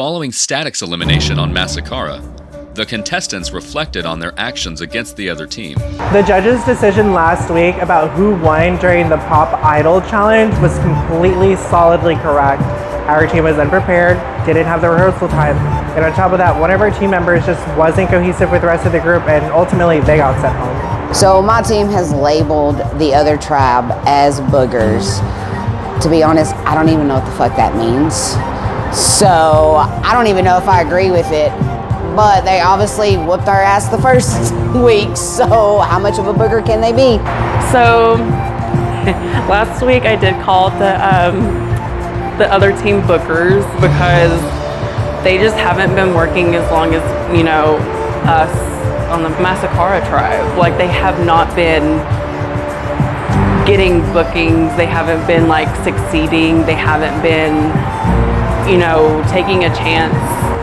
Following Static's elimination on Massacra, the contestants reflected on their actions against the other team. The judges' decision last week about who won during the Pop Idol challenge was completely solidly correct. Our team was unprepared, didn't have the rehearsal time, and on top of that, one of our team members just wasn't cohesive with the rest of the group, and ultimately they got sent home. So my team has labeled the other tribe as boogers. To be honest, I don't even know what the fuck that means. So I don't even know if I agree with it, but they obviously whooped our ass the first week, so how much of a booger can they be? So last week I did call the other team bookers because they just haven't been working as long as, you know, us on the Massacra tribe. Like, they have not been getting bookings, they haven't been like succeeding, they haven't been, you know, taking a chance,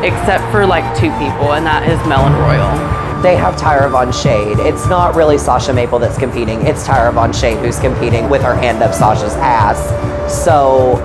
except for like 2 people, and that is Mel and Royal. They have Tyra Von Shade. It's not really Sasha Maple that's competing, it's Tyra Von Shade who's competing with her hand up Sasha's ass. So,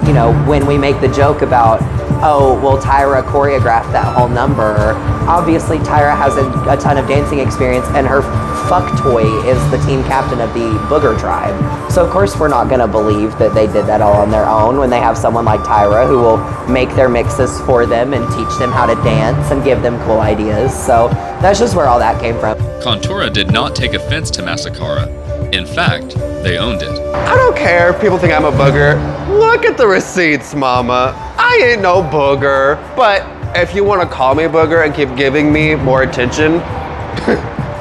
you know, when we make the joke about, oh, well, Tyra choreographed that whole number, obviously Tyra has a ton of dancing experience, and her fuck toy is the team captain of the Booger tribe. So of course we're not gonna believe that they did that all on their own when they have someone like Tyra who will make their mixes for them and teach them how to dance and give them cool ideas. So that's just where all that came from. Contura did not take offense to Massacra. In fact, they owned it. I don't care if people think I'm a booger. Look at the receipts, mama. I ain't no booger. But if you want to call me a booger and keep giving me more attention,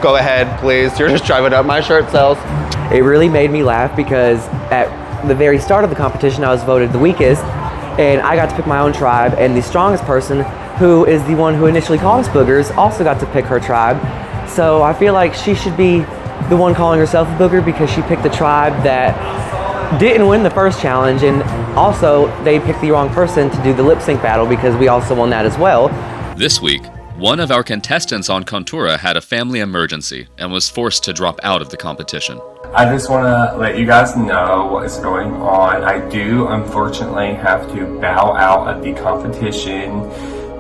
go ahead, please. You're just driving up my shirt sales. It really made me laugh because at the very start of the competition, I was voted the weakest, and I got to pick my own tribe, and the strongest person, who is the one who initially called us boogers, also got to pick her tribe. So I feel like she should be the one calling herself a booger because she picked the tribe that didn't win the first challenge, and also they picked the wrong person to do the lip sync battle because we also won that as well. This week, one of our contestants on Contura had a family emergency and was forced to drop out of the competition. I just want to let you guys know what is going on. I do unfortunately have to bow out of the competition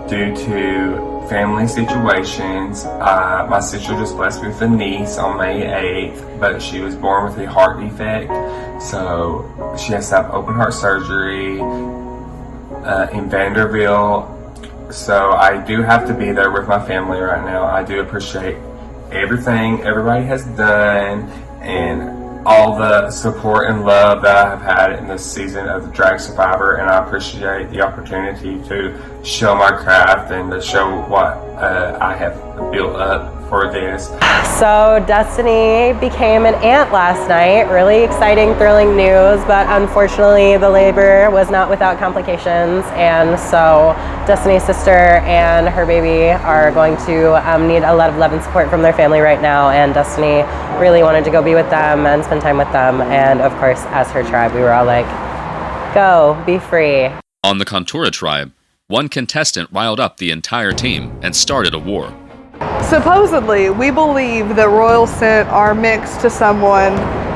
due to family situations. My sister just blessed me with a niece on May 8th, but she was born with a heart defect, so she has to have open heart surgery in Vanderbilt. So I do have to be there with my family right now. I do appreciate everything everybody has done and all the support and love that I have had in this season of the Drag Survivor, and I appreciate the opportunity to show my craft and to show what I have built up for this. So Destiny became an aunt last night. Really exciting, thrilling news, but unfortunately the labor was not without complications, and so Destiny's sister and her baby are going to need a lot of love and support from their family right now, and Destiny really wanted to go be with them and spend time with them, and of course as her tribe we were all like, go, be free. On the Contura tribe, one contestant riled up the entire team and started a war. Supposedly, we believe that Royal sent our mix to someone,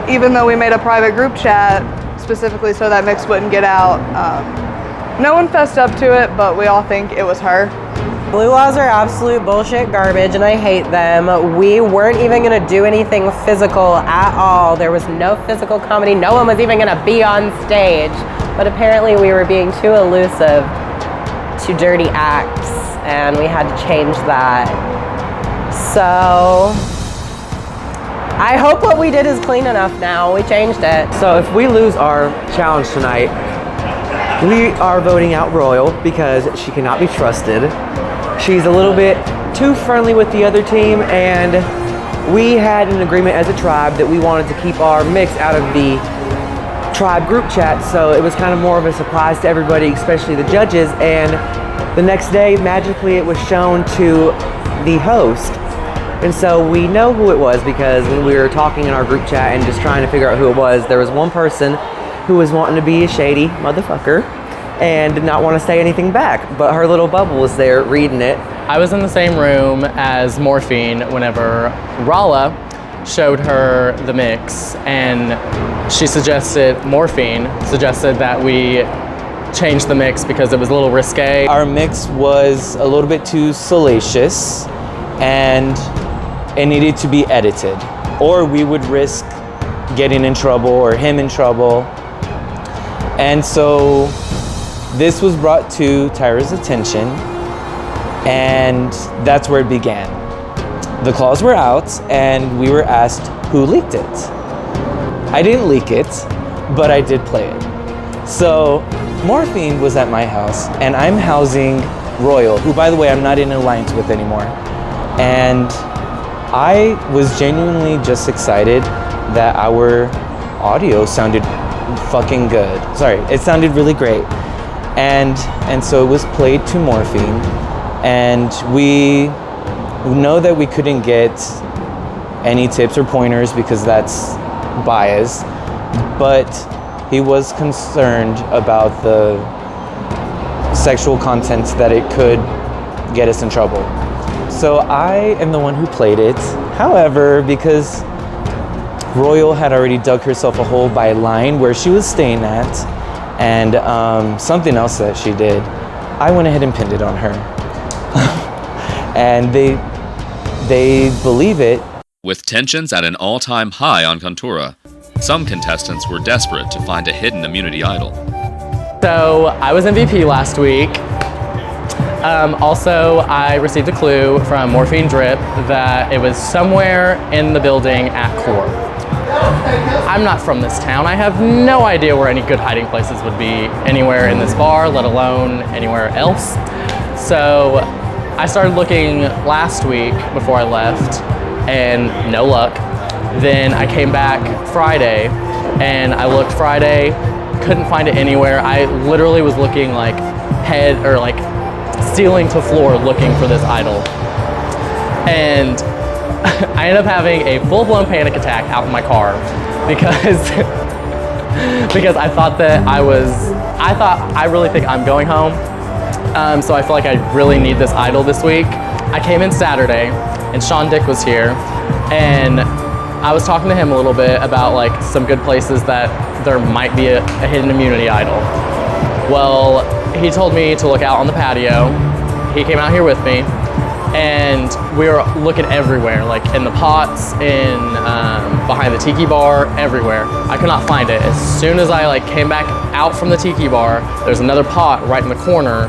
even though we made a private group chat specifically so that mix wouldn't get out. No one fessed up to it, but we all think it was her. Blue laws are absolute bullshit garbage, and I hate them. We weren't even gonna do anything physical at all. There was no physical comedy. No one was even gonna be on stage. But apparently we were being too elusive to dirty acts, and we had to change that. So I hope what we did is clean enough now. We changed it. So if we lose our challenge tonight, we are voting out Royal because she cannot be trusted. She's a little bit too friendly with the other team, and we had an agreement as a tribe that we wanted to keep our mix out of the tribe group chat, so it was kind of more of a surprise to everybody, especially the judges, and the next day, magically, it was shown to the host. And so we know who it was because when we were talking in our group chat and just trying to figure out who it was, there was one person who was wanting to be a shady motherfucker and did not want to say anything back, but her little bubble was there reading it. I was in the same room as Morphine whenever Rala showed her the mix, and Morphine suggested that we changed the mix because it was a little risque. Our mix was a little bit too salacious and it needed to be edited, or we would risk getting in trouble or him in trouble. And so this was brought to Tyra's attention, and that's where it began. The claws were out and we were asked who leaked it. I didn't leak it, but I did play it. So Morphine was at my house and I'm housing Royal, who by the way I'm not in alliance with anymore. And I was genuinely just excited that our audio sounded fucking good. Sorry, it sounded really great. And so it was played to Morphine, and we know that we couldn't get any tips or pointers because that's bias, but he was concerned about the sexual content that it could get us in trouble. So I am the one who played it. However, because Royal had already dug herself a hole by lying where she was staying at, and something else that she did, I went ahead and pinned it on her. And they believe it. With tensions at an all-time high on Contura, some contestants were desperate to find a hidden immunity idol. So I was MVP last week. Also, I received a clue from Morphine Drip that it was somewhere in the building at Core. I'm not from this town. I have no idea where any good hiding places would be anywhere in this bar, let alone anywhere else. So I started looking last week before I left, and no luck. Then I came back Friday, and I looked Friday, couldn't find it anywhere. I literally was looking like head or like ceiling to floor looking for this idol. And I ended up having a full-blown panic attack out in my car because I thought that I really think I'm going home. So I feel like I really need this idol this week. I came in Saturday and Sean Dick was here, and I was talking to him a little bit about like some good places that there might be a hidden immunity idol. Well, he told me to look out on the patio. He came out here with me, and we were looking everywhere, like in the pots, in behind the tiki bar, everywhere. I could not find it. As soon as I like came back out from the tiki bar, there's another pot right in the corner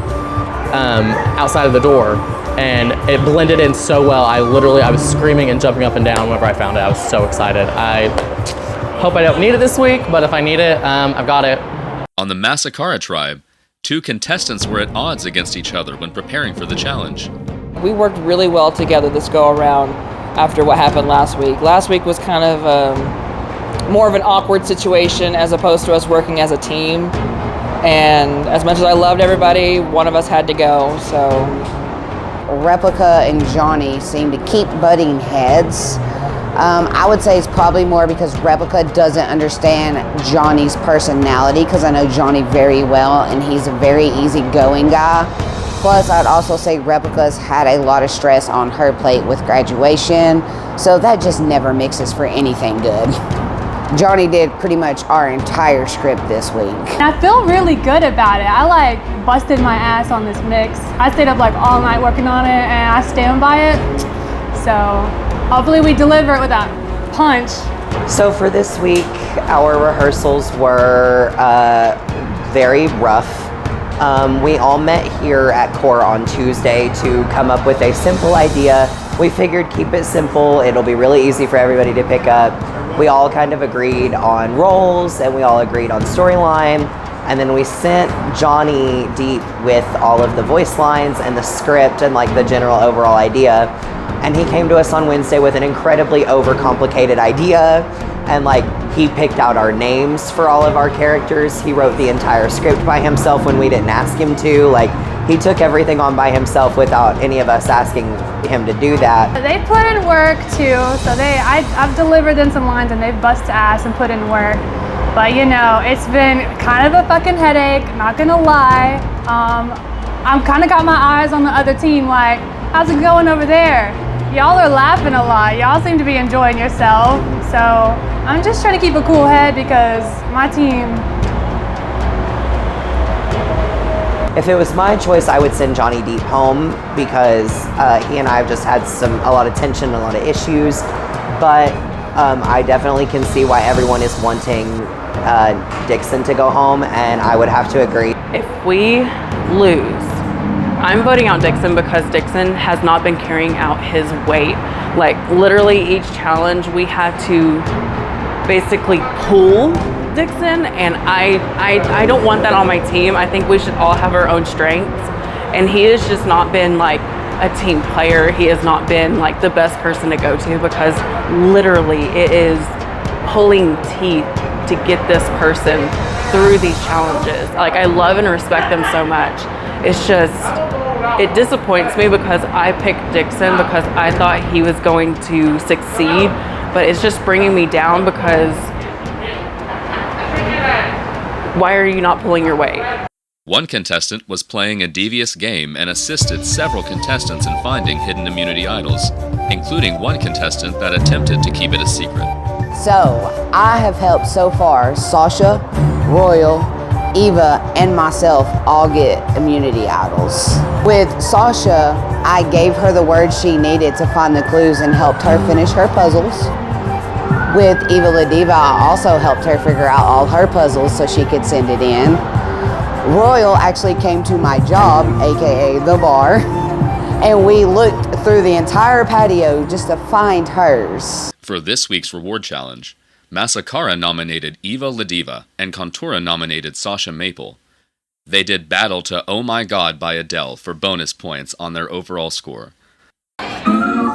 outside of the door, and it blended in so well. I was screaming and jumping up and down whenever I found it. I was so excited. I hope I don't need it this week, but if I need it, I've got it. On the Massacra tribe, two contestants were at odds against each other when preparing for the challenge. We worked really well together this go around after what happened last week. Last week was kind of more of an awkward situation as opposed to us working as a team. And as much as I loved everybody, one of us had to go, so. Replica and Johnny seem to keep butting heads. I would say it's probably more because Replica doesn't understand Johnny's personality, because I know Johnny very well and he's a very easygoing guy. Plus, I'd also say Replica's had a lot of stress on her plate with graduation, so that just never mixes for anything good. Johnny did pretty much our entire script this week. I feel really good about it. I like busted my ass on this mix. I stayed up like all night working on it, and I stand by it. So hopefully we deliver it with a punch. So for this week, our rehearsals were very rough. We all met here at Core on Tuesday to come up with a simple idea. We figured keep it simple. It'll be really easy for everybody to pick up. We all kind of agreed on roles and we all agreed on storyline. And then we sent Johnny deep with all of the voice lines and the script and like the general overall idea. And he came to us on Wednesday with an incredibly overcomplicated idea. And like he picked out our names for all of our characters. He wrote the entire script by himself when we didn't ask him to. Like he took everything on by himself without any of us asking him to do that. They put in work too, so I've delivered them some lines and they've busted ass and put in work. But you know, it's been kind of a fucking headache, not gonna lie. I'm kind of got my eyes on the other team, like, how's it going over there? Y'all are laughing a lot. Y'all seem to be enjoying yourself. So I'm just trying to keep a cool head because my team, If it was my choice, I would send Johnny Deep home because he and I have just had a lot of tension, a lot of issues. But I definitely can see why everyone is wanting Dixon to go home, and I would have to agree. If we lose, I'm voting out Dixon because Dixon has not been carrying out his weight. Like literally each challenge we had to basically pull Dixon, and I don't want that on my team. I think we should all have our own strengths, and he has just not been like a team player. He has not been like the best person to go to because literally it is pulling teeth to get this person through these challenges. Like I love and respect them so much. It's just, it disappoints me because I picked Dixon because I thought he was going to succeed, but it's just bringing me down because why are you not pulling your weight? One contestant was playing a devious game and assisted several contestants in finding hidden immunity idols, including one contestant that attempted to keep it a secret. So, I have helped so far Sasha, Royal, Eva, and myself all get immunity idols. With Sasha, I gave her the words she needed to find the clues and helped her finish her puzzles. With Eva Ladiva, I also helped her figure out all her puzzles so she could send it in. Royal actually came to my job, aka the bar, and we looked through the entire patio just to find hers. For this week's reward challenge, Masakara nominated Eva Ladiva and Contura nominated Sasha Maple. They did battle to Oh My God by Adele for bonus points on their overall score. Control.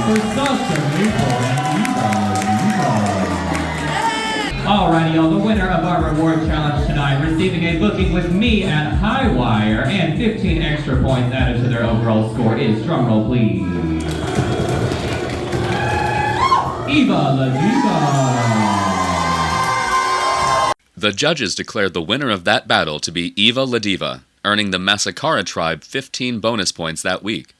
for Sasha Maple and Eva. Alrighty, y'all, the winner of our reward challenge tonight, receiving a booking with me at High Wire and 15 extra points added to their overall score is, drumroll please, Eva Ladiva. The judges declared the winner of that battle to be Eva Ladiva, earning the Massacra tribe 15 bonus points that week.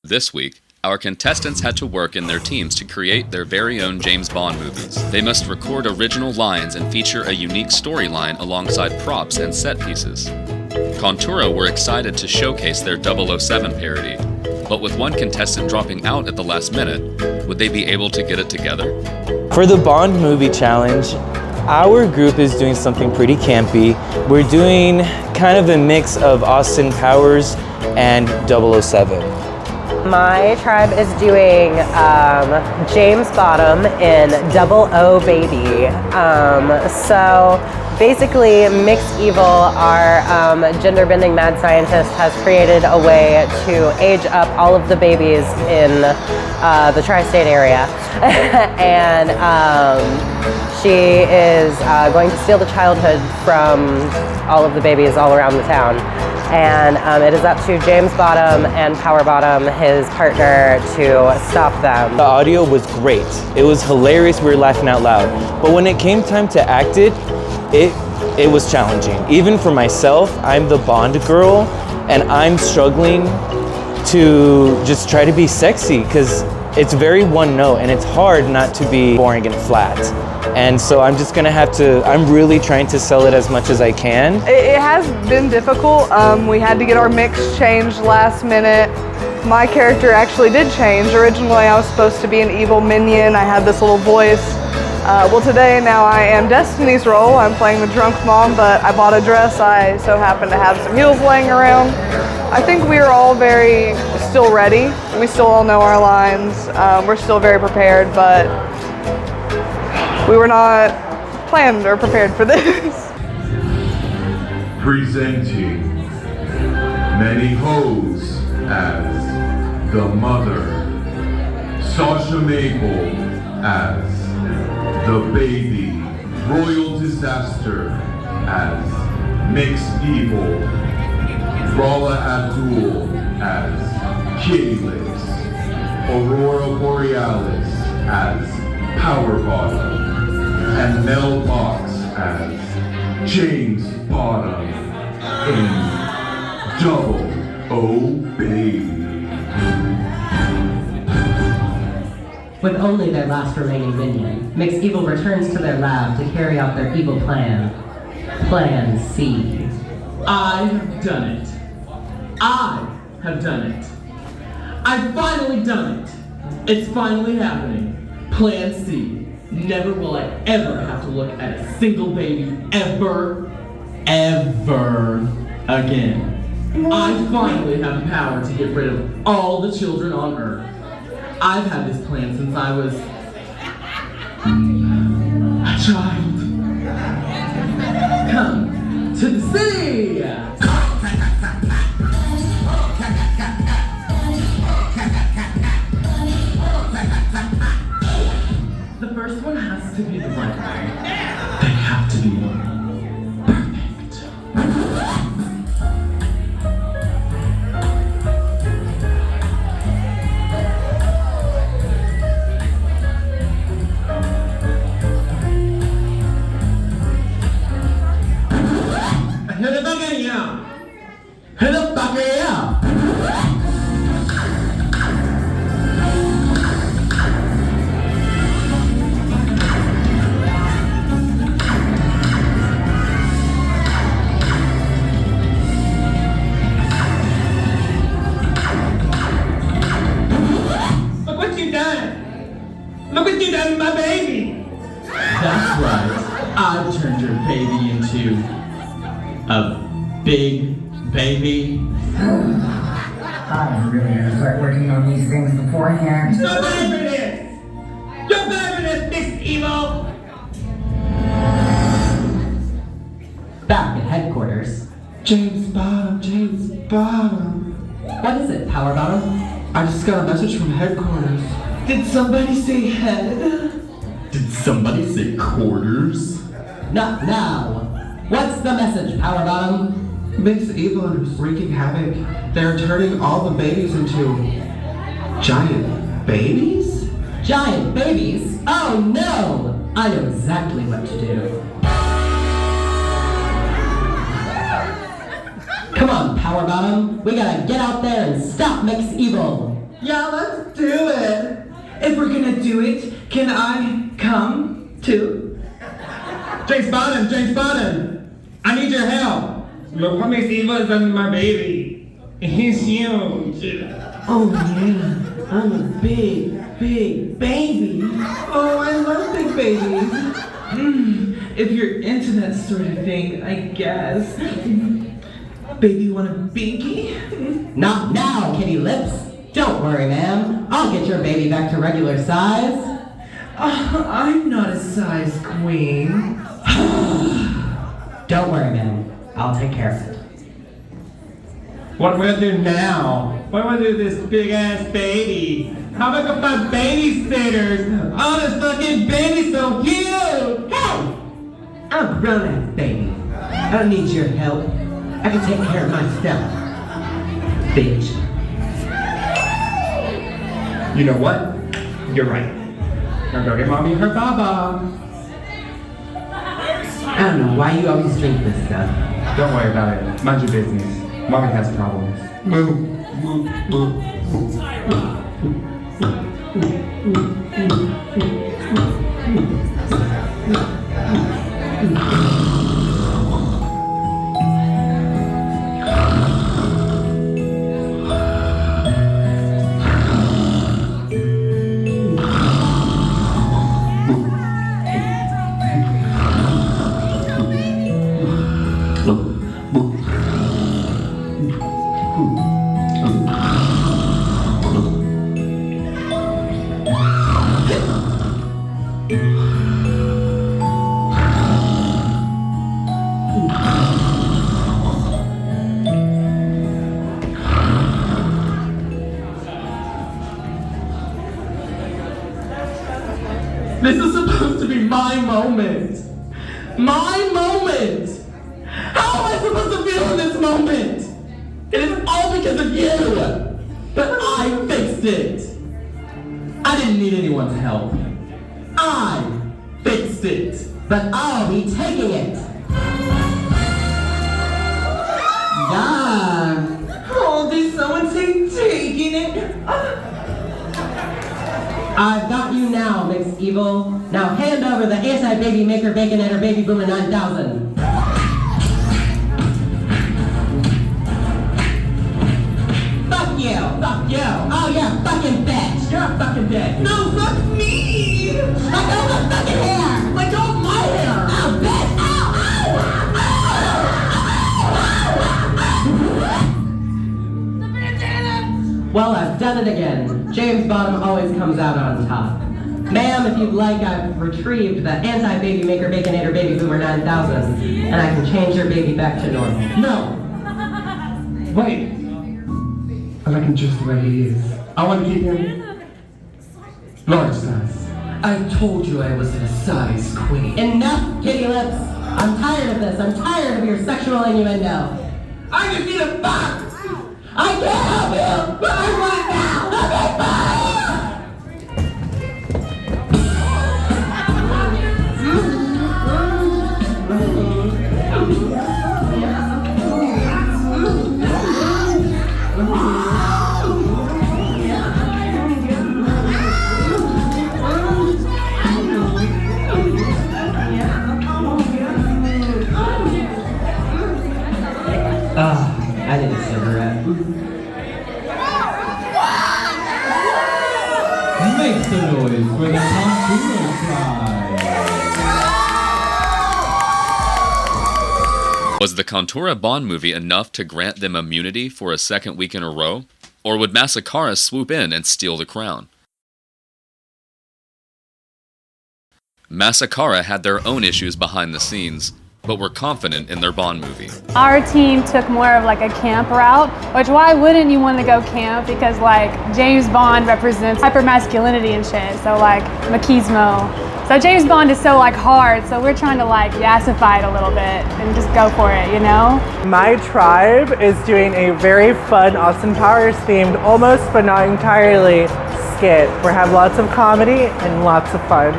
This week, our contestants had to work in their teams to create their very own James Bond movies. They must record original lines and feature a unique storyline alongside props and set pieces. Contura were excited to showcase their 007 parody, but with one contestant dropping out at the last minute, would they be able to get it together? For the Bond movie challenge, our group is doing something pretty campy. We're doing kind of a mix of Austin Powers and 007. My tribe is doing James Bottom in Double O Baby. So basically, Mixed Evil, our gender-bending mad scientist, has created a way to age up all of the babies in the tri-state area. And she is going to steal the childhood from all of the babies all around the town. And it is up to James Bottom and Power Bottom, his partner, to stop them. The audio was great. It was hilarious. We were laughing out loud. But when it came time to act it was challenging. Even for myself, I'm the Bond girl, and I'm struggling to just try to be sexy because it's very one note, and it's hard not to be boring and flat. And so I'm just gonna have to, I'm really trying to sell it as much as I can. It has been difficult. We had to get our mix changed last minute. My character actually did change. Originally I was supposed to be an evil minion. I had this little voice. Well, today now I am Destiny's role. I'm playing the drunk mom, but I bought a dress. I so happen to have some heels laying around. I think we are all still ready. We still all know our lines. We're still very prepared, but we were not planned or prepared for this. Presenting Many Hoes as the mother, Sasha Maple as the baby, Royal Disaster as Mixed Evil, Rala Abdul as Kitty Lips, Aurora Borealis as Power Bottom, and Mel Box as James Bottom in Double O Baby. With only their last remaining minion, Mixed Evil returns to their lab to carry out their evil plan. Plan C. I have done it. I have done it. I've finally done it. It's finally happening. Plan C. Never will I ever have to look at a single baby ever again. I finally have the power to get rid of all the children on Earth. I've had this plan since I was a child. Come to the city! The first one has to be the right way. They have to be perfect. Look what you done to my baby! That's right. I've turned your baby into a big baby. I'm really gonna start working on these things beforehand. Stop laughing at this! Stop laughing at this, Mixed Evil! Back at headquarters. James Bottom. What is it, Power Bottom? I just got a message from headquarters. Did somebody say head? Did somebody say quarters? Not now. What's the message, Power Bottom? Mix Evil is wreaking havoc. They're turning all the babies into giant babies? Giant babies? Oh no! I know exactly what to do. Come on, Power Bottom. We gotta get out there and stop Mix Evil. Yeah, let's do it. If we're gonna do it, can I come too? James Bottom, I need your help. Look what Miss Eva has done to my baby. He's huge. Oh yeah, I'm a big baby. Oh, I love big babies. If you're into that sort of thing, I guess. Baby, want a binky? Not now, kitty lips. Don't worry, ma'am. I'll get your baby back to regular size. I'm not a size queen. Don't worry, ma'am. I'll take care of it. What am I gonna do now? What am I gonna do with this big ass baby? How am I gonna find babysitters? Oh, this fucking baby's so cute! Hey! I'm a grown-ass baby. I don't need your help. I can take care of myself. Bitch. You know what? You're right. Now go get mommy her baba. I don't know why you always drink this stuff. Don't worry about it. Mind your business. Mommy has problems. This is supposed to be my moment. My moment! How am I supposed to feel in this moment? It is all because of you! But I fixed it! I didn't need anyone's help. I fixed it! But I'll be taking it. Yeah. Oh, did someone say taking it? I've got you now, Mix Evil. Now hand over the anti-baby maker baconator baby boomer 9000. Fuck you! Fuck you! Oh, you're a fucking bitch! You're a fucking bitch! No, fuck me! Let go of my fucking hair! Let go of my hair! Oh, bitch! Well, I've done it again. James Bottom always comes out on top. Ma'am, if you'd like, I've retrieved the anti-baby maker baconator baby boomer 9000, and I can change your baby back to normal. No! Wait. I like him just the way he is. I want to keep him large size. I told you I wasn't a size queen. Enough, kitty lips! I'm tired of this. I'm tired of your sexual innuendo. I just need a box! I can't help you, but I want it now! Okay, fine! I need a cigarette. Make some noise for the Contour Tribe. Was the Contura Bond movie enough to grant them immunity for a second week in a row? Or would Massacra swoop in and steal the crown? Massacra had their own issues behind the scenes. but were confident in their Bond movie. Our team took more of like a camp route, which why wouldn't you want to go camp? Because like James Bond represents hypermasculinity and shit, so like machismo. So James Bond is so like hard, so we're trying to like yassify it a little bit and just go for it, you know? My tribe is doing a very fun Austin Powers themed, almost but not entirely, skit. We have lots of comedy and lots of fun.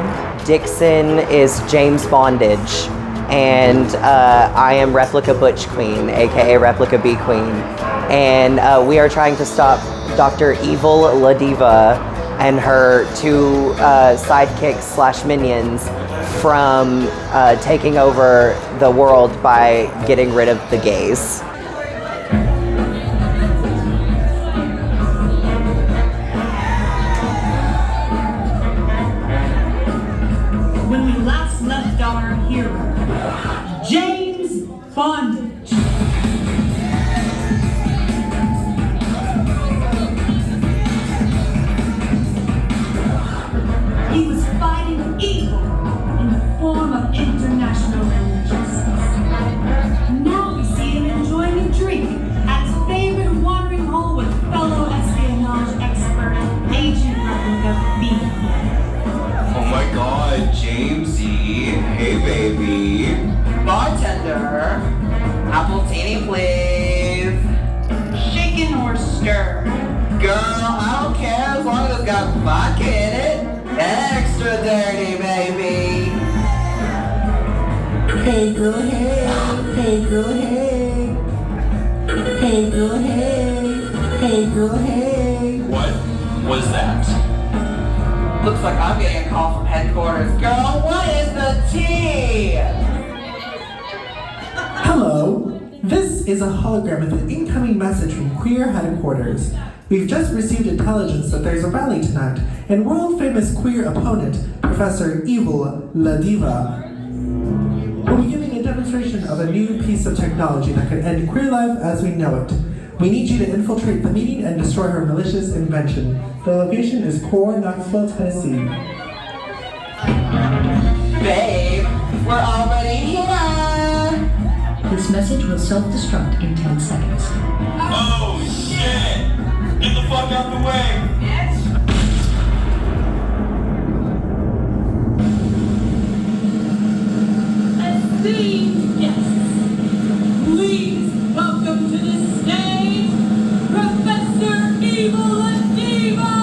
Dixon is James Bondage, and I am Replica Butch Queen, aka Replica B Queen. And we are trying to stop Dr. Evil Ladiva and her two sidekicks / minions from taking over the world by getting rid of the gays. When we last left our hero, James Bondage. He was fighting evil in the form of international injustice. Now we see him enjoying a drink at his favorite watering hole with fellow espionage expert, Agent Replica B. Oh my god, Jamesy. Hey, baby. Bartender, apple teeny, please. Shaken or stir? Girl, I don't care as long as it's got vodka in it. Extra dirty, baby. Hey, girl, hey. Hey, girl, hey. Hey, girl, hey. Hey, girl, hey. What was that? Looks like I'm getting a call from headquarters. Girl, what is the tea? Hello, this is a hologram with an incoming message from Queer Headquarters. We've just received intelligence that there's a rally tonight, and world-famous queer opponent, Professor Evil Ladiva, will be giving a demonstration of a new piece of technology that could end queer life as we know it. We need you to infiltrate the meeting and destroy her malicious invention. The location is Core, Knoxville, Tennessee. Babe, we're already here. This message will self-destruct in 10 seconds. Oh shit! Get the fuck out the way! Esteemed guests, please welcome to the stage, Professor Evil Ladiva!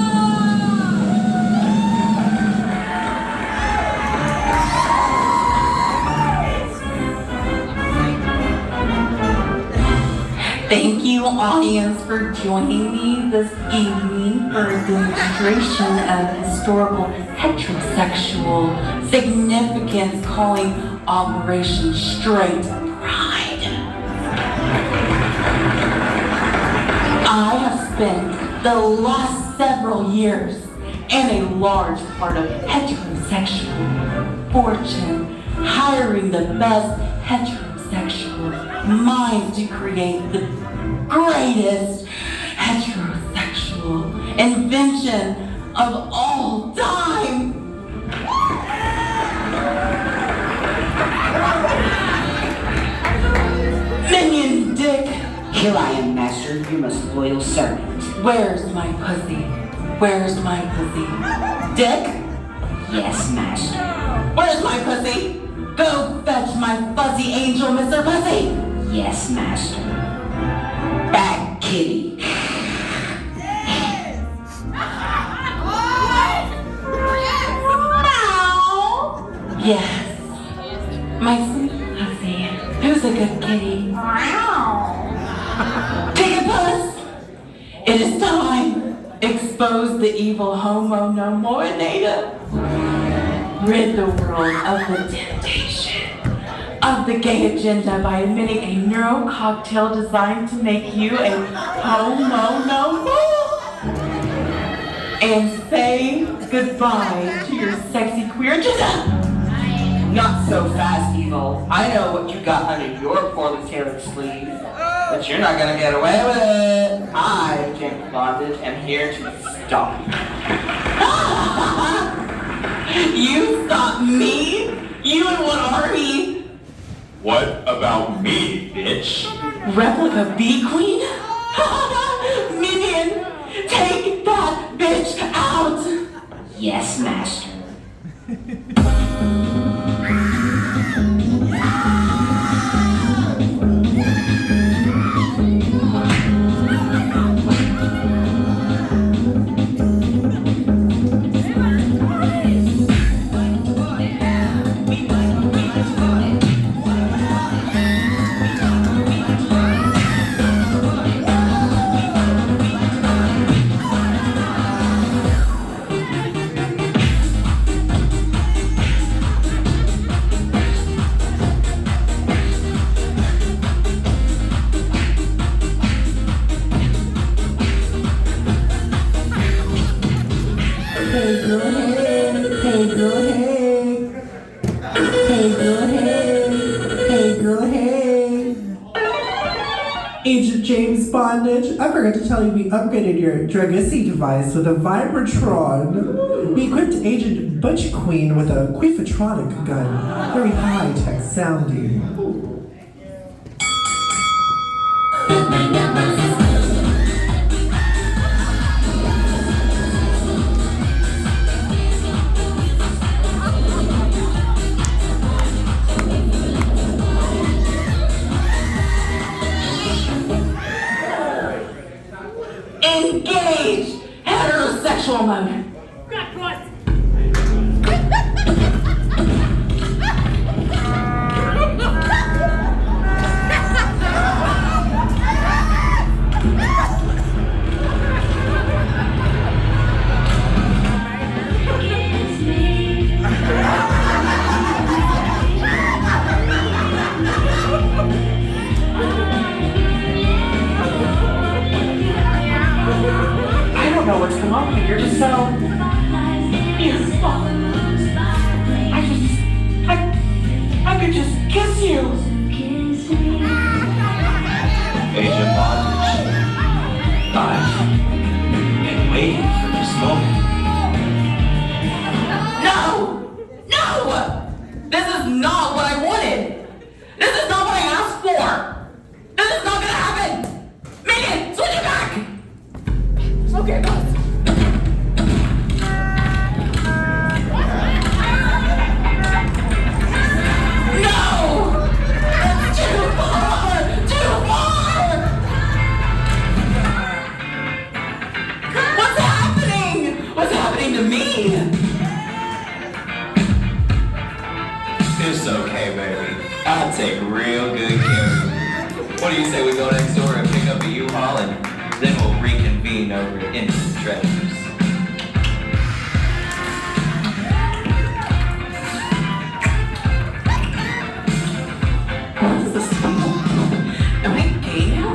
Thank you, audience, for joining me this evening for a demonstration of historical heterosexual significance calling Operation Straight Pride. I have spent the last several years and a large part of heterosexual fortune hiring the best heterosexual minds to create the greatest heterosexual invention of all time. Minion Dick. Here I am, master, your most loyal servant. Where's my pussy? Where's my pussy? Dick? Yes, master. Where's my pussy? Go fetch my fuzzy angel, Mr. Pussy. Yes, master. Bad kitty. Yes. My sweet pussy. Who's a good kitty? Take a puss. It is time. Expose the evil homo no more, Nada. Rid the world of the temptation of the gay agenda by inventing a neuro cocktail designed to make you a homo no more. And say goodbye to your sexy queer agenda. Not so fast, Evil. I know what you got under your poorly tailored sleeve, but you're not gonna get away with it. I, James Bondage, am here to stop you. You stop me? You and what army? What about me, bitch? Replica bee queen? Minion, take that bitch out! Yes, master. Agent James Bondage, I forgot to tell you we upgraded your Dragussi device with a Vibratron. We equipped Agent Butch Queen with a Quifatronic gun. Very high-tech sounding. Engage! Heterosexual mode. I don't know what's come up with you. You're just so beautiful. I could just kiss you. Agent Bondage. I've been waiting for this moment. No! No! This is not what I wanted. This is not what I asked for. This is not gonna happen. Megan, switch it back. Okay, guys. No! It's too far! Too far! What's happening? What's happening to me? It's okay, baby. I'll take real good care of you. What do you say we go next door and pick up a U-Haul and then we'll reconvene over instant treasures? What is this? Am I gay now?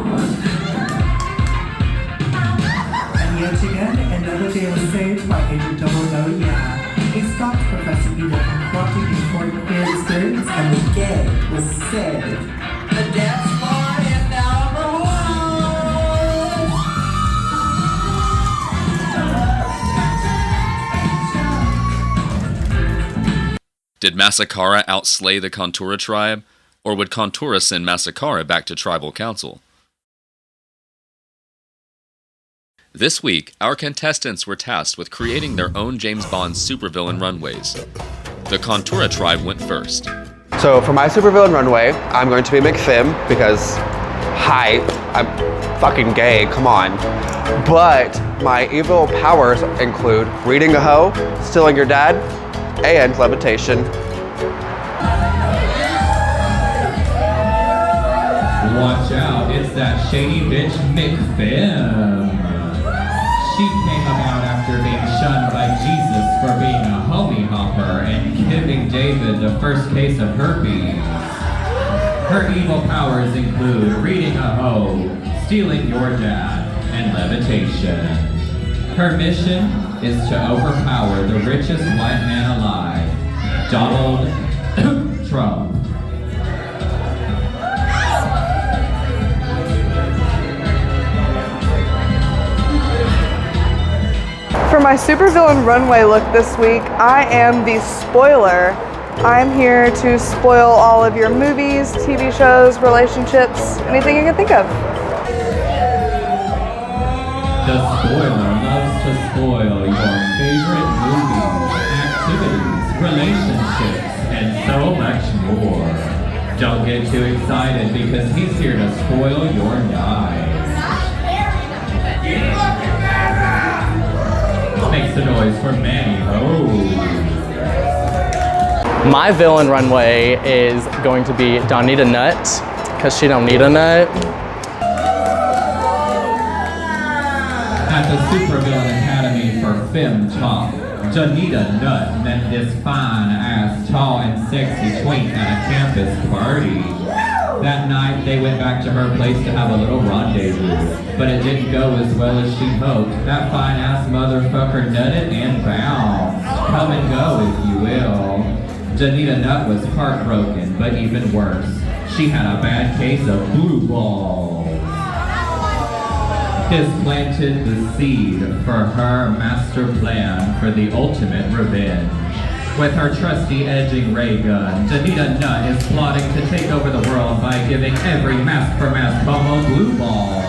And yet again, another day was saved by Agent Double No Yeah. He stopped Professor Evil from corrupting important queer experience, and the gay was saved. The dance floor is now number one. Did Masakara outslay the Contura tribe, or would Contura send Masakara back to tribal council? This week, our contestants were tasked with creating their own James Bond supervillain runways. The Contura tribe went first. So for my supervillain runway, I'm going to be McFim because, hi, I'm fucking gay, come on. But my evil powers include reading a hoe, stealing your dad, and levitation. Watch out, it's that shady bitch McFim. She came about after being shunned by Jesus for being a homie hopper and giving David the first case of herpes. Her evil powers include reading a hoe, stealing your dad, and levitation. Her mission is to overpower the richest white man alive, Donald Trump. For my supervillain runway look this week, I am the spoiler I'm here to spoil all of your movies, TV shows, relationships, anything you can think of. The spoiler loves to spoil your favorite movies, activities, relationships, and so much more. Don't get too excited because he's here to spoil your night. Make some noise for Manny Ho. My villain runway is going to be Don't Need a Nut, because she don't need a nut. At the Supervillain Academy for Femme Talk, Janita Nutt met this fine-ass, tall and sexy twink at a campus party. That night, they went back to her place to have a little rendezvous, but it didn't go as well as she hoped. That fine-ass motherfucker nutted and bounced. Come and go, if you will. Janita Nutt was heartbroken, but even worse, she had a bad case of blue balls. This planted the seed for her master plan for the ultimate revenge. With her trusty edging ray gun, Janita Nutt is plotting to take over the world by giving every mask-for-mask homo blue balls.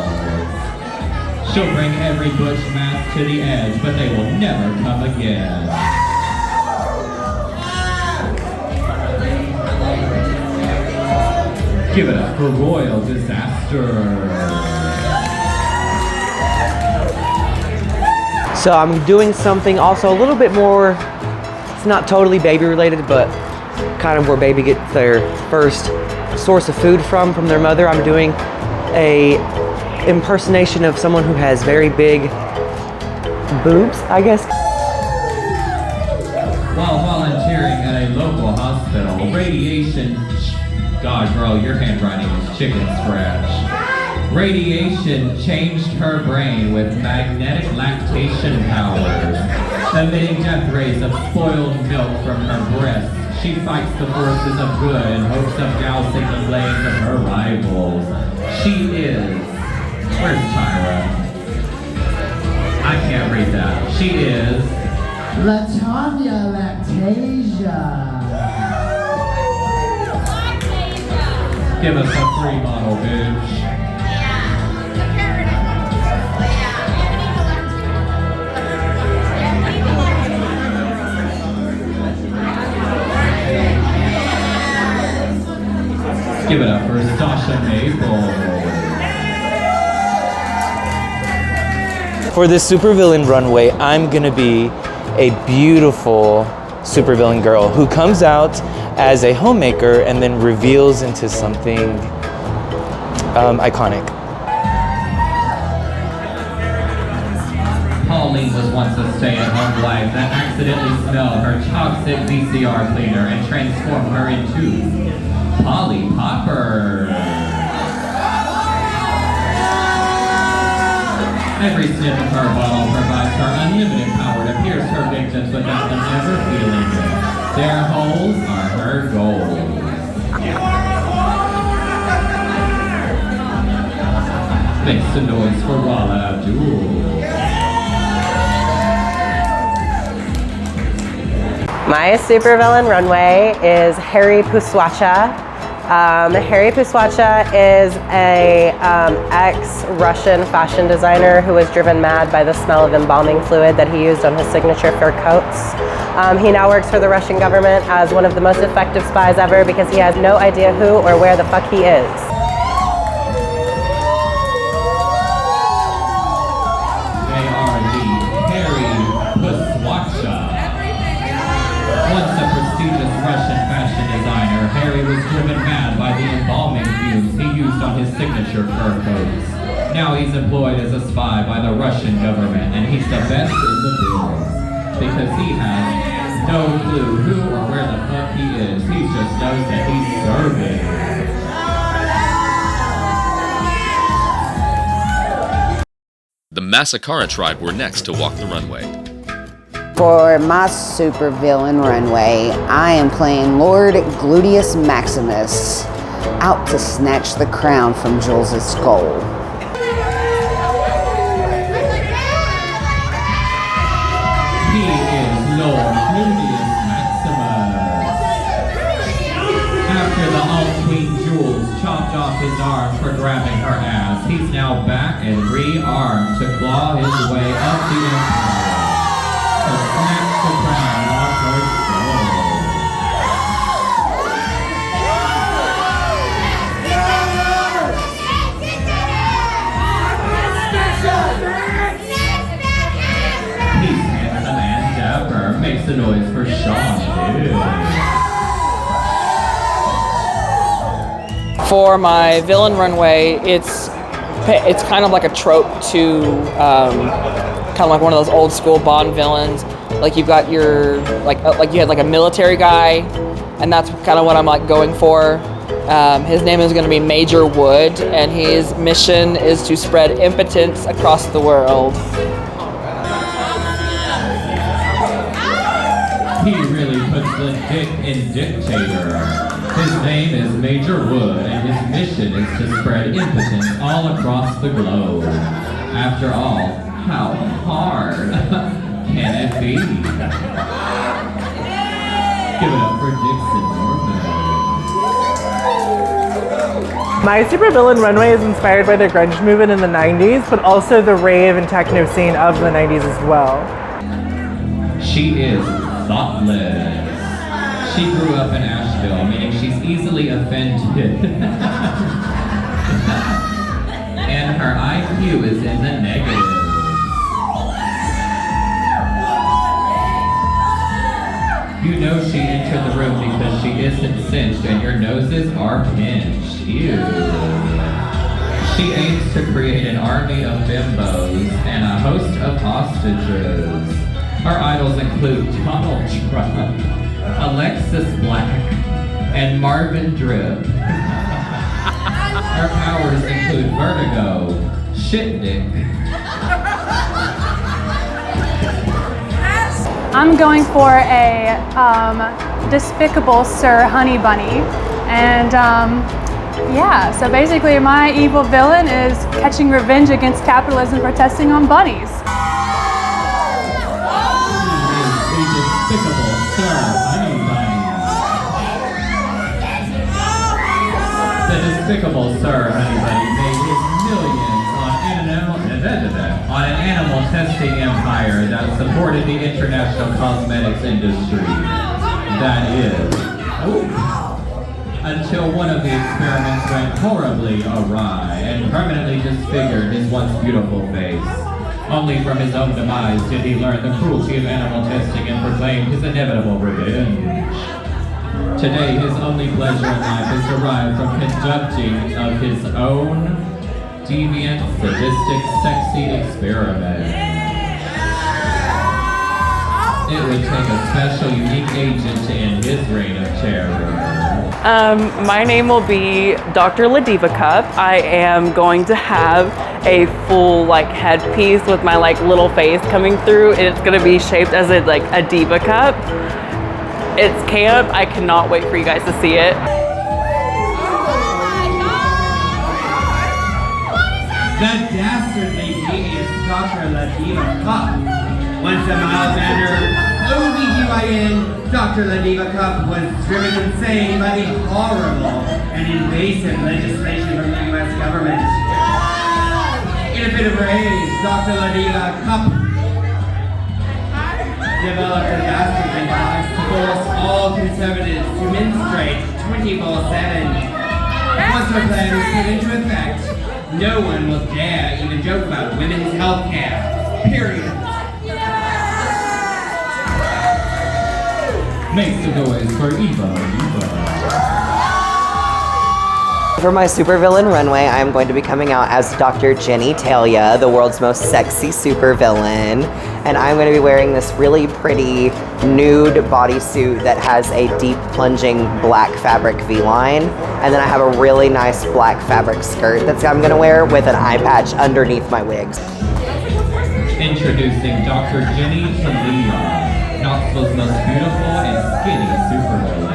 She'll bring every butch mask to the edge, but they will never come again. Give it up for Royal Disaster. So I'm doing something also a little bit more, it's not totally baby related, but kind of where baby gets their first source of food from their mother. I'm doing a impersonation of someone who has very big boobs, I guess. While volunteering at a local hospital, radiation... God, bro, your handwriting is chicken scratch. Radiation changed her brain with magnetic lactation powers, emitting death rays of spoiled milk from her breasts. She fights the forces of good in hopes of dousing the flames of her rivals. She is... Where's Tyra? I can't read that. She is... Latanya Lactasia. Give us a free model, bitch. Give it up for Sasha Maple. For this supervillain runway, I'm gonna be a beautiful supervillain girl who comes out as a homemaker and then reveals into something iconic. Pauline was once a stay-at-home wife that accidentally smelled her toxic VCR cleaner and transformed her into Polly Popper. Every sniff of her bottle provides her unlimited power to pierce her victims without them ever feeling it. Their holes are her goals. Make some noise for Wala Abdul. My supervillain runway is Harry Puswacha. Harry Puswacha is a ex-Russian fashion designer who was driven mad by the smell of embalming fluid that he used on his signature fur coats. He now works for the Russian government as one of the most effective spies ever because he has no idea who or where the fuck he is. They are the Harry Puswacha. Once a prestigious Russian fashion designer, Harry was driven mad by the embalming fumes he used on his signature fur coats. Now he's employed as a spy by the Russian government, and he's the best in the business because he has no clue who or where the fuck he is. He just knows that he's serving. The Massacra tribe were next to walk the runway. For my supervillain runway, I am playing Lord Gluteus Maximus, out to snatch the crown from Jules' skull. He is Lord Gluteus Maximus. his arms for grabbing her ass. He's now back and rearmed to claw his way up the empire. To snatch the crown off her soul. He's handsome and dapper. Makes a noise for Sean, dude. For my villain runway, it's kind of like a trope to kind of like one of those old school Bond villains. Like you've got your like you had like a military guy, and that's kind of what I'm like going for. His name is going to be Major Wood, and his mission is to spread impotence across the world. He really puts the dick in dictator. His name is Major Wood, and his mission is to spread impotence all across the globe. After all, how hard can it be? Give it up for Dixon Norman. My Supervillain runway is inspired by the grunge movement in the 90s, but also the rave and techno scene of the 90s as well. She is thoughtless. She grew up in Asheville, meaning she's easily offended. And her IQ is in the negatives. You know she entered the room because she isn't cinched and your noses are pinched. Ew. She aims to create an army of bimbos and a host of hostages. Her idols include Donald Trump, Alexis Black, and Marvin Drip. Her powers include vertigo, shit dick. I'm going for a despicable Sir Honey Bunny, and yeah, so basically my evil villain is catching revenge against capitalism for testing on bunnies. Despicable Sir Honey Bunny. The despicable Sir Honey Bunny made his millions on an animal testing empire that supported the international cosmetics industry. That is, until one of the experiments went horribly awry and permanently disfigured his once beautiful face. Only from his own demise did he learn the cruelty of animal testing and proclaim his inevitable revenge. Today, his only pleasure in life is derived from conducting of his own deviant, sadistic, sexy experiment. It would take a special, unique agent to end his reign of terror. My name will be Dr. Ladiva Cup. I am going to have a full like headpiece with my like little face coming through, and it's gonna be shaped as a diva cup. It's camp. I cannot wait for you guys to see it. The dastardly genius Dr. Ladiva Cup. Once a mild-mannered OBGYN, Dr. Ladiva Cup was driven insane by the horrible and invasive legislation from the U.S. government. In a bit of rage, Dr. Ladiva Cup developed a dastardly device to force all conservatives to menstruate 24/7. Once her plan was put into effect, no one will dare even joke about women's health care. Period. Make the noise for Eva. For my Supervillain runway, I am going to be coming out as Dr. Jenny Talia, the world's most sexy supervillain. And I'm going to be wearing this really pretty nude bodysuit that has a deep plunging black fabric V-line. And then I have a really nice black fabric skirt that I'm going to wear with an eye patch underneath my wigs. Introducing Dr. Jenny Talia, Knoxville's most beautiful and skinny supervillain.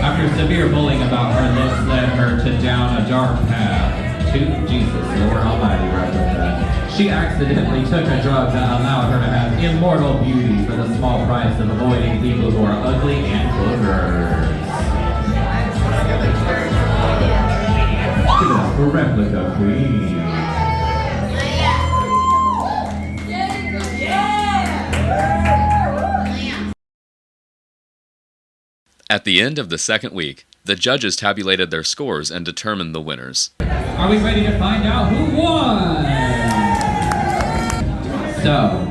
After severe bullying about her looks led her to down a dark path to Jesus, Lord Almighty represent. She accidentally took a drug that allowed her to have immortal beauty for the small price of avoiding people who are ugly and boogers. Give it up for Replica Queen. At the end of the second week, the judges tabulated their scores and determined the winners. Are we ready to find out who won? So,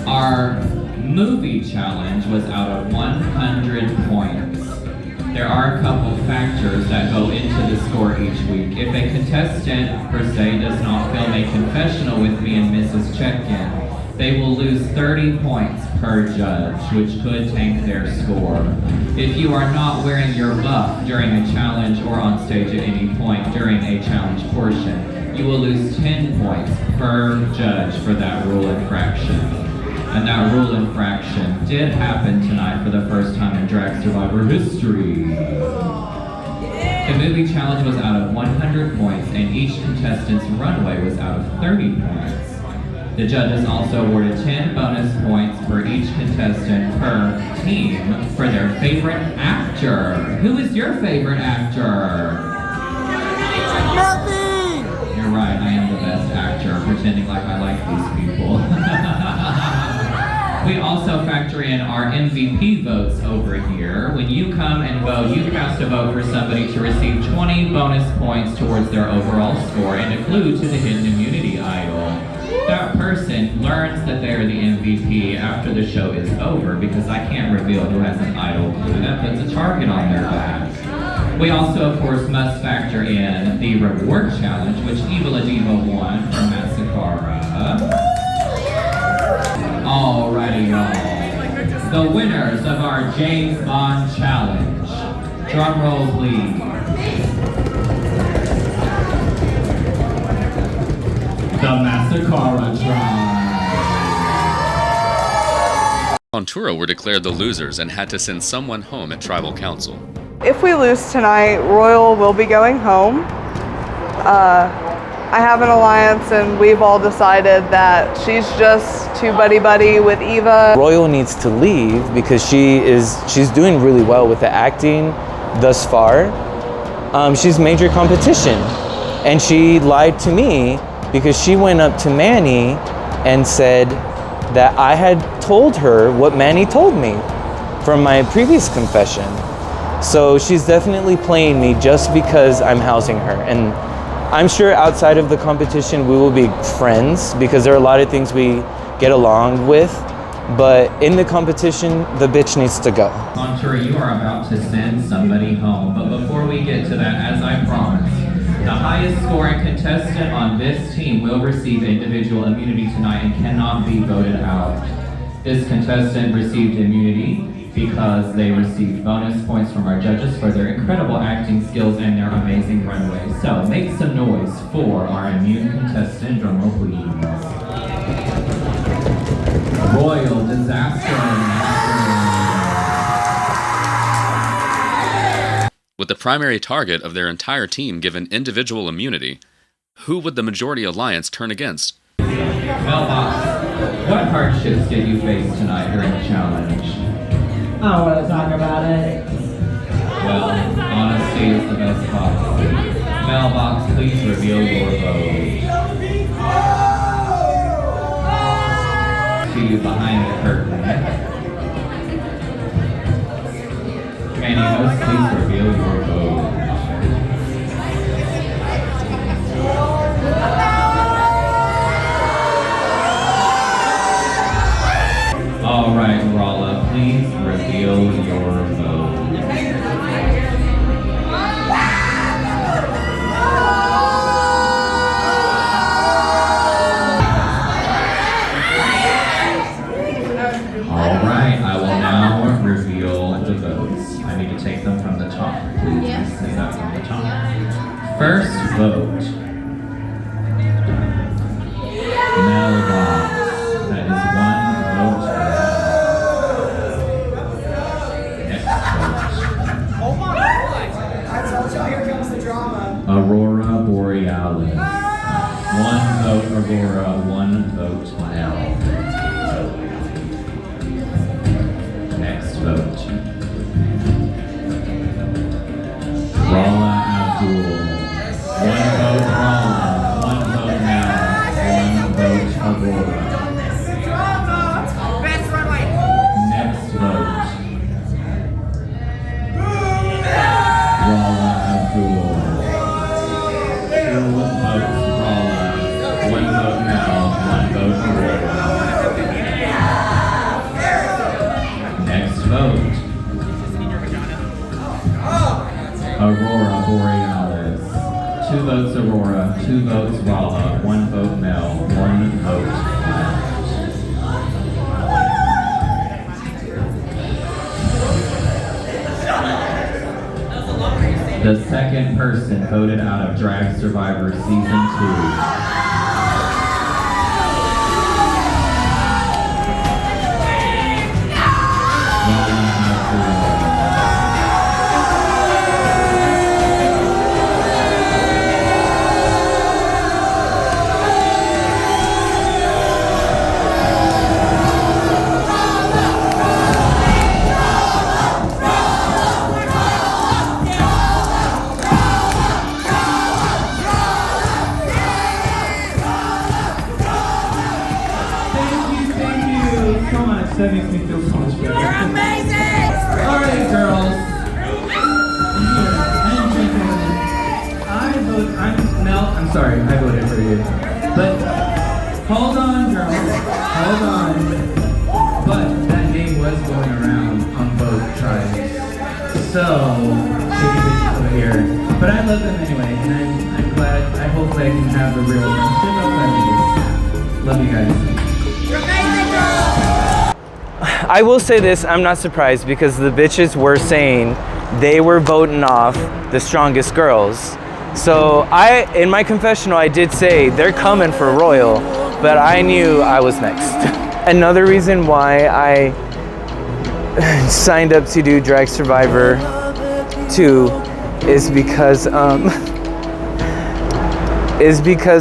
our movie challenge was out of 100 points. There are a couple factors that go into the score each week. If a contestant, per se, does not film a confessional with me and misses check-in, they will lose 30 points per judge, which could tank their score. If you are not wearing your buff during a challenge or on stage at any point during a challenge portion, you will lose 10 points per judge for that rule infraction. And that rule infraction did happen tonight for the first time in Drag Survivor history. The movie challenge was out of 100 points and each contestant's runway was out of 30 points. The judges also awarded 10 bonus points for each contestant per team for their favorite actor. Who is your favorite actor? Nothing! You're right, I am the best actor, pretending like I like these people. We also factor in our MVP votes over here. When you come and vote, you cast a vote for somebody to receive 20 bonus points towards their overall score and a clue to the hidden immunity idol. That person learns that they are the MVP after the show is over because I can't reveal who has an idol clue. That puts a target on their back. We also, of course, must factor in the reward challenge, which Eva Ladiva won from Massacra. Alrighty, y'all. The winners of our James Bond challenge. Drum roll, please. The Massacra tribe. Contura were declared the losers and had to send someone home at Tribal Council. If we lose tonight, Royal will be going home. I have an alliance and we've all decided that she's just too buddy-buddy with Eva. Royal needs to leave because she's doing really well with the acting thus far. She's major competition and she lied to me because she went up to Manny and said that I had told her what Manny told me from my previous confession. So she's definitely playing me just because I'm housing her. And I'm sure outside of the competition we will be friends because there are a lot of things we get along with. But in the competition, the bitch needs to go. Contura, you are about to send somebody home. But before we get to that, as I promised, the highest scoring contestant on this team will receive individual immunity tonight and cannot be voted out. This contestant received immunity because they received bonus points from our judges for their incredible acting skills and their amazing runway. So make some noise for our immune contestant, drumroll please. Royal Disaster. With the primary target of their entire team given individual immunity, who would the majority alliance turn against? Melbox, what hardships did you face tonight during the challenge? I don't want to talk about it. Well, honesty is the best policy. Melbox, please reveal your vote. See you behind the curtain. Manny, host, please reveal your vote. All right, Rala, please reveal your vote. All right, I will now reveal the votes. I need to take them from the top. Please say that from the top. First vote. Melbox. That is one vote. Aurora Borealis. One vote Aurora, one vote Mel. Next vote. Rala Abdul. votes Aurora, 2 votes Rala, 1 vote Mel, 1 vote left. The second person voted out of Drag Survivor Season 2. That makes me feel so much better. You're amazing! Alright, girls. I'm sorry, I voted for you. But hold on, girls. Hold on. But that name was going around on both tribes. So, shady bitches over here. But I love them anyway, and I'm glad, I hope I can have a real friendship. Love you guys. You're amazing, girls! I will say this, I'm not surprised because the bitches were saying they were voting off the strongest girls. So in my confessional, I did say they're coming for Royal, but I knew I was next. Another reason why I signed up to do Drag Survivor 2 is because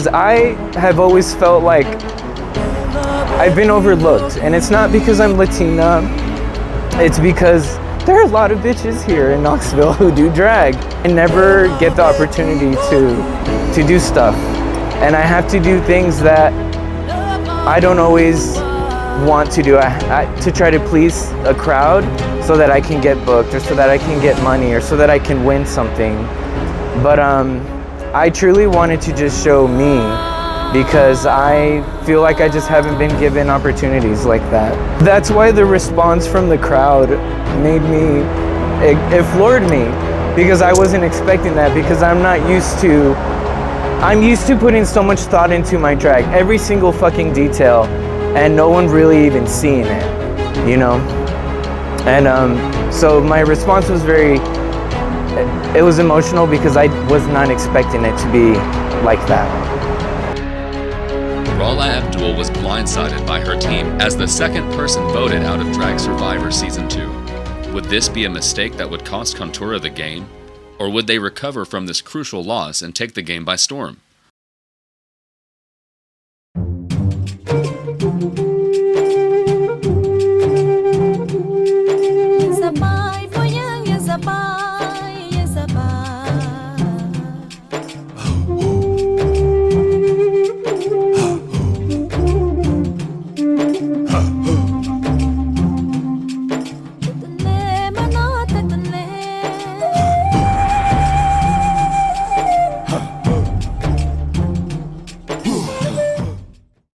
I have always felt like I've been overlooked, and it's not because I'm Latina, it's because there are a lot of bitches here in Knoxville who do drag and never get the opportunity to do stuff. And I have to do things that I don't always want to do to try to please a crowd so that I can get booked or so that I can get money or so that I can win something. But I truly wanted to just show me, because I feel like I just haven't been given opportunities like that. That's why the response from the crowd made me, it floored me, because I wasn't expecting that, because I'm used to putting so much thought into my drag, every single fucking detail, and no one really even seeing it, you know? And so my response was it was emotional because I was not expecting it to be like that. Rala Abdul was blindsided by her team as the second person voted out of Drag Survivor Season 2. Would this be a mistake that would cost Kontura the game? Or would they recover from this crucial loss and take the game by storm?